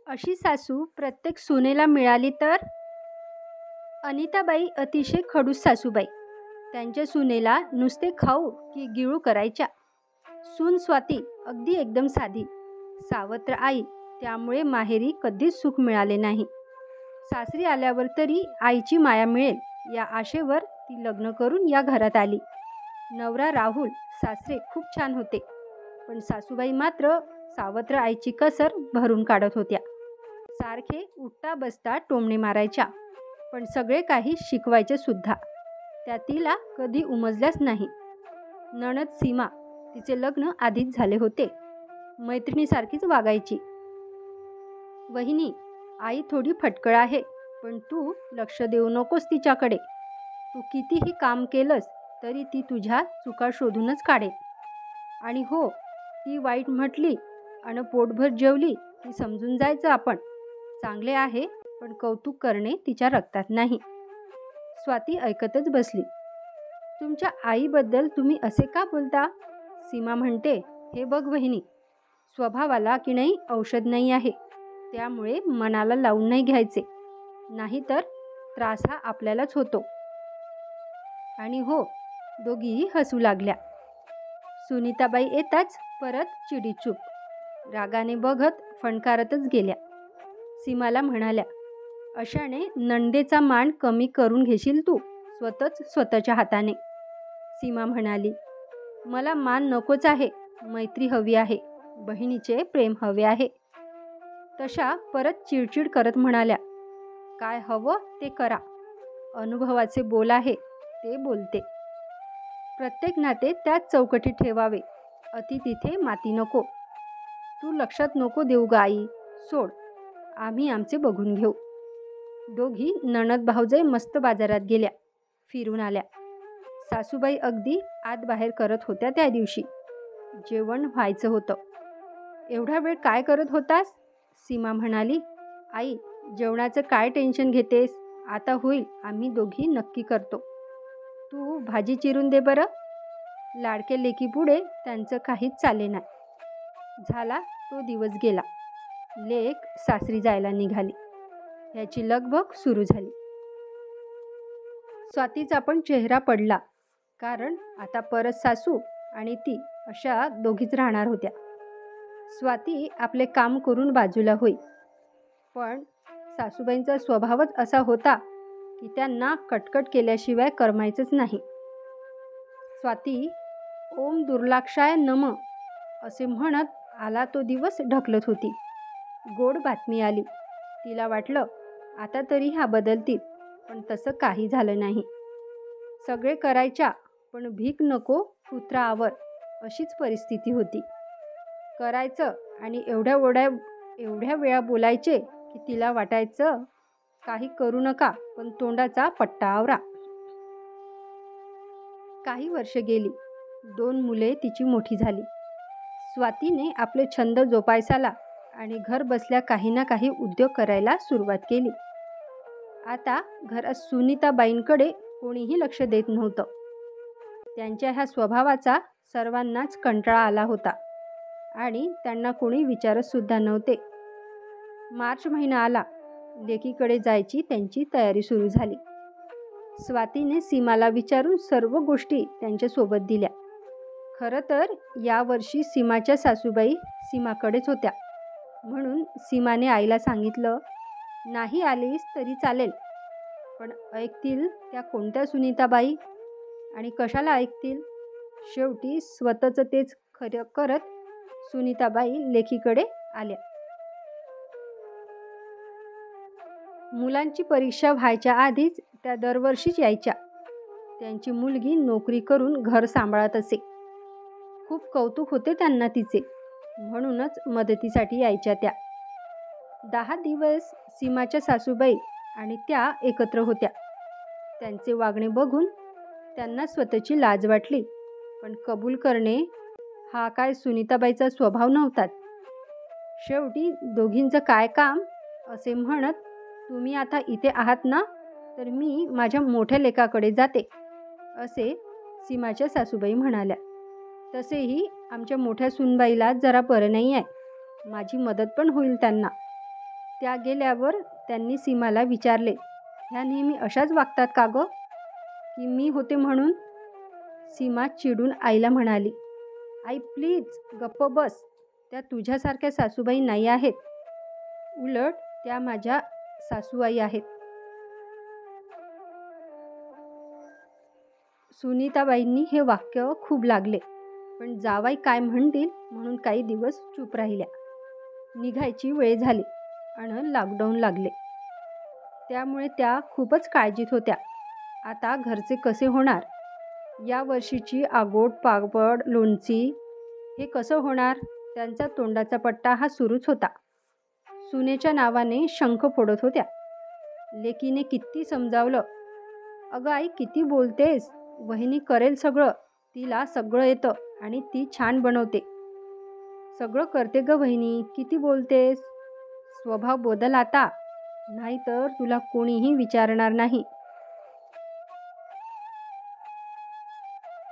अशी सासू प्रत्येक सुनेला मिळाली तर? अनिताबाई अतिशय खडूस सासूबाई. त्यांच्या सुनेला नुसते खाऊ की गिळू करायच्या. सून स्वाती अगदी एकदम साधी. सावत्र आई, त्यामुळे माहेरी कधीच सुख मिळाले नाही. सासरी आल्यावर तरी आईची माया मिळेल या आशेवर ती लग्न करून या घरात आली. नवरा राहुल सासरे खूप छान होते, पण सासूबाई मात्र सावत्र आईची कसर भरून काढत होत्या. सारखे उठता बसता टोमणे मारायच्या, पण सगळे काही शिकवायचे सुद्धा. त्या तिला कधी उमजल्याच नाही. नणद सीमा, तिचे लग्न आधीच झाले होते. मैत्रिणीसारखीच वागायची. वहिनी, आई थोडी फटकळ आहे, पण तू लक्ष देऊ नकोस तिच्याकडे. तू कितीही काम केलंस तरी ती तुझ्या चुका शोधूनच काढेल. आणि हो, ती वाईट म्हटली आणि पोटभर जेवली की समजून जायचं आपण. चांगले आहे, पण कौतुक करणे तिच्या रक्तात नाही. स्वाती ऐकतच बसली. तुमच्या आईबद्दल तुम्ही असे का बोलता? सीमा म्हणते, हे बघ वहिनी, स्वभावाला की नाही औषध नाही आहे. त्यामुळे मनाला लावून नाही घ्यायचे, नाहीतर त्रास हा आपल्यालाच होतो. आणि हो, दोघीही हसू लागल्या. सुनीताबाई येताच परत चिडीचूप. रागाने बघत फणकारतच गेल्या. सीमाला म्हणाल्या, अशाने नंदेचा मान कमी करून घेशील तू स्वतःच्या हाताने. सीमा म्हणाली, मला मान नकोच आहे, मैत्री हवी आहे, बहिणीचे प्रेम हवे आहे. तशा परत चिडचिड करत म्हणाल्या, काय हवं ते करा. अनुभवाचे बोल आहे ते बोलते. प्रत्येक नाते त्याच चौकटीत ठेवावे. अति तिथे माती नको. तू लक्षात नको देऊ ग आई, सोड, आम्ही आमचे बघून घेऊ. दोघी नणद भावजय मस्त बाजारात गेल्या, फिरून आल्या. सासूबाई अगदी आत बाहेर करत होत्या त्या दिवशी. जेवण व्हायचं होतं. एवढा वेळ काय करत होतास? सीमा म्हणाली, आई, जेवणाचं काय टेन्शन घेतेस? आता होईल, आम्ही दोघी नक्की करतो. तू भाजी चिरून दे बरं. लाडके लेकीपुढे त्यांचं काहीच चाले नाही. झाला तो दिवस गेला. लेक सासरी जायला निघाली. ह्याची लगबग सुरू झाली. स्वातीचा पण चेहरा पडला, कारण आता परत सासू आणि ती अशा दोघीच राहणार होत्या. स्वाती आपले काम करून बाजूला होई, पण सासूबाईंचा स्वभावच असा होता की त्यांना कटकट केल्याशिवाय करमायचंच नाही. स्वाती ओम दुर्लाक्षाय नम असे म्हणत आला तो दिवस ढकलत होती. गोड बातमी आली. तिला वाटलं आता तरी ह्या बदलतील, पण तसं काही झालं नाही. सगळे करायच्या, पण भीक नको पुत्रावर अशीच परिस्थिती होती. करायचं आणि एवढ्या वेळा बोलायचे की तिला वाटायचं काही करू नका, पण तोंडाचा पट्टा आवरा. काही वर्ष गेली. 2 मुले तिची मोठी झाली. स्वातीने आपले छंद जोपासायला आणि घर बसल्या काही ना काही उद्योग करायला सुरुवात केली. आता घरात सुनीताबाईंकडे कोणीही लक्ष देत नव्हतं. त्यांच्या ह्या स्वभावाचा सर्वांनाच कंटाळा आला होता आणि त्यांना कोणी विचारत सुद्धा नव्हते. मार्च महिना आला. लेकीकडे जायची त्यांची तयारी सुरू झाली. स्वातीने सीमाला विचारून सर्व गोष्टी त्यांच्यासोबत दिल्या. खरं तर यावर्षी सीमाच्या सासूबाई सीमाकडेच होत्या, म्हणून सीमाने आईला सांगितलं, नाही आलीस तरी चालेल, पण ऐकतील त्या कोणत्या सुनीताबाई आणि कशाला ऐकतील? शेवटी स्वतःचं तेच खरं करत सुनीताबाई लेकीकडे आल्या. मुलांची परीक्षा व्हायच्या आधीच त्या दरवर्षीच यायच्या. त्यांची मुलगी नोकरी करून घर सांभाळत असे. खूप कौतुक होते त्यांना तिचे, म्हणूनच मदतीसाठी यायच्या त्या. 10 दिवस सीमाच्या सासूबाई आणि त्या एकत्र होत्या. त्यांचे वागणे बघून त्यांना स्वतःची लाज वाटली, पण कबूल करणे हा काय सुनीताबाईचा स्वभाव नव्हताच. शेवटी दोघींचं काय काम असे म्हणत, तुम्ही आता इथे आहात ना, तर मी माझ्या मोठ्या लेकाकडे जाते, असे सीमाच्या सासूबाई म्हणाल्या. तसेही आमच्या मोठ्या सूनबाईला जरा बरं नाही आहे, माझी मदत पण होईल त्यांना. त्या गेल्यावर त्यांनी सीमाला विचारले, ह्या नेहमी अशाच वागतात का गं? की मी होते म्हणून? सीमा चिडून आईला म्हणाली, आई प्लीज गप्प बस. त्या तुझ्यासारख्या सासूबाई नाही आहेत. उलट त्या माझ्या सासूआई आहेत. सुनीताबाईंनी हे वाक्य खूप लागले, पण जावाई काय म्हणतील म्हणून काही दिवस चूप राहिल्या. निघायची वेळ झाली आणि लॉकडाऊन लागले. त्यामुळे त्या खूपच काळजीत होत्या. आता घरचे कसे होणार? या वर्षीची आगोट पापड लोणची हे कसं होणार? त्यांचा तोंडाचा पट्टा हा सुरूच होता. सुनेच्या नावाने शंख फोडत होत्या. लेकीने किती समजावलं, अगं आई किती बोलतेस, वहिनी करेल सगळं, तिला सगळं येतं आणि ती छान बनवते. सगळं करते ग वहिनी, किती बोलतेस, स्वभाव बदल आता, नाहीतर तुला कोणीही विचारणार नाही.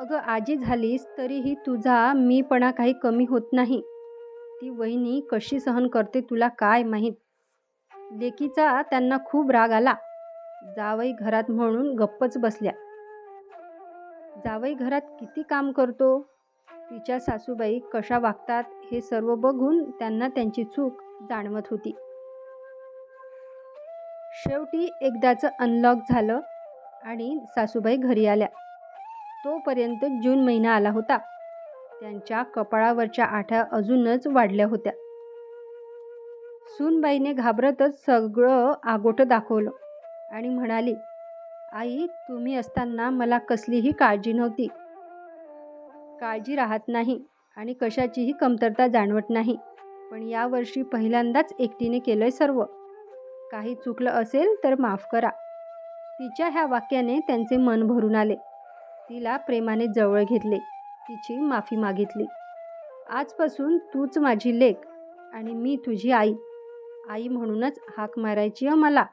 अगं आजी झालीस तरीही तुझा मीपणा काही कमी होत नाही. ती वहिनी कशी सहन करते तुला काय माहीत. लेकीचा त्यांना खूप राग आला. जावई घरात म्हणून गप्पच बसल्या. जावई घरात किती काम करतो, तिच्या सासूबाई कशा वागतात हे सर्व बघून त्यांना त्यांची चूक जाणवत होती. शेवटी एकदाचं अनलॉक झालं आणि सासूबाई घरी आल्या. तोपर्यंत जून महिना आला होता. त्यांच्या कपाळावरच्या आठ्या अजूनच वाढल्या होत्या. सूनबाईने घाबरतच सगळं आगोटं दाखवलं आणि म्हणाली, आई तुम्ही असताना मला कसलीही काळजी नव्हती. काळजी राहत नाही आणि कशाचीही कमतरता जाणवत नाही. पण यावर्षी पहिल्यांदाच एकटीने केलंय सर्व. काही चुकलं असेल तर माफ करा. तिच्या ह्या वाक्याने त्यांचे मन भरून आले. तिला प्रेमाने जवळ घेतले, तिची माफी मागितली. आजपासून तूच माझी लेक आणि मी तुझी आई. आई म्हणूनच हाक मारायची मला.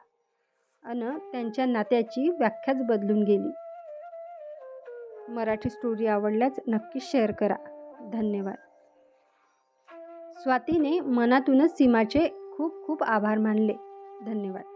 त्यांच्या नात्याची व्याख्याच बदलून गेली. मराठी स्टोरी आवडल्यास नक्की शेअर करा. धन्यवाद. स्वातीने मनातूनच सीमाचे खूप खूप आभार मानले. धन्यवाद.